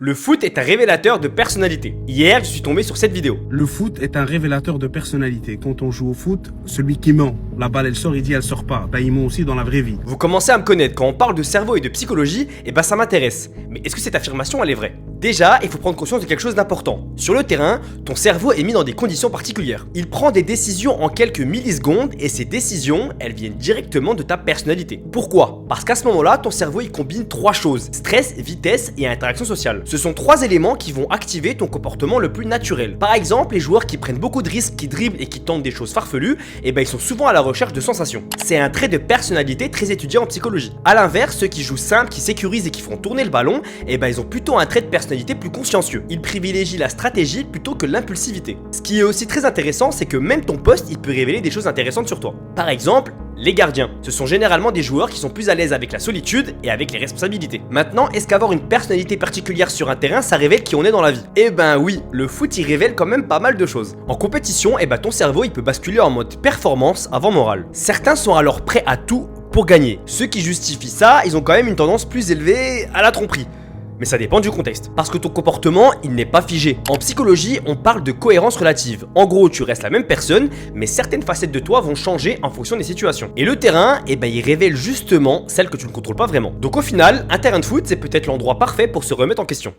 Le foot est un révélateur de personnalité. Hier, je suis tombé sur cette vidéo. Le foot est un révélateur de personnalité. Quand on joue au foot, celui qui ment, la balle elle sort, il dit elle sort pas. Ben il ment aussi dans la vraie vie. Vous commencez à me connaître, quand on parle de cerveau et de psychologie, et ben ça m'intéresse. Mais est-ce que cette affirmation elle est vraie? Déjà, il faut prendre conscience de quelque chose d'important. Sur le terrain, ton cerveau est mis dans des conditions particulières. Il prend des décisions en quelques millisecondes et ces décisions, elles viennent directement de ta personnalité. Pourquoi? Parce qu'à ce moment-là, ton cerveau il combine trois choses: stress, vitesse et interaction sociale. Ce sont trois éléments qui vont activer ton comportement le plus naturel. Par exemple, les joueurs qui prennent beaucoup de risques, qui dribblent et qui tentent des choses farfelues, et ben ils sont souvent à la recherche de sensations. C'est un trait de personnalité très étudié en psychologie. A l'inverse, ceux qui jouent simple, qui sécurisent et qui font tourner le ballon, et ben ils ont plutôt un trait de personnalité plus consciencieux. Ils privilégient la stratégie plutôt que l'impulsivité. Ce qui est aussi très intéressant, c'est que même ton poste, il peut révéler des choses intéressantes sur toi. Par exemple, les gardiens. Ce sont généralement des joueurs qui sont plus à l'aise avec la solitude et avec les responsabilités. Maintenant, est-ce qu'avoir une personnalité particulière sur un terrain, ça révèle qui on est dans la vie? Eh ben oui, le foot il révèle quand même pas mal de choses. En compétition, eh ben ton cerveau il peut basculer en mode performance avant morale. Certains sont alors prêts à tout pour gagner. Ceux qui justifient ça, ils ont quand même une tendance plus élevée à la tromperie. Mais ça dépend du contexte. Parce que ton comportement, il n'est pas figé. En psychologie, on parle de cohérence relative. En gros, tu restes la même personne, mais certaines facettes de toi vont changer en fonction des situations. Et le terrain, eh ben, il révèle justement celles que tu ne contrôles pas vraiment. Donc au final, un terrain de foot, c'est peut-être l'endroit parfait pour se remettre en question.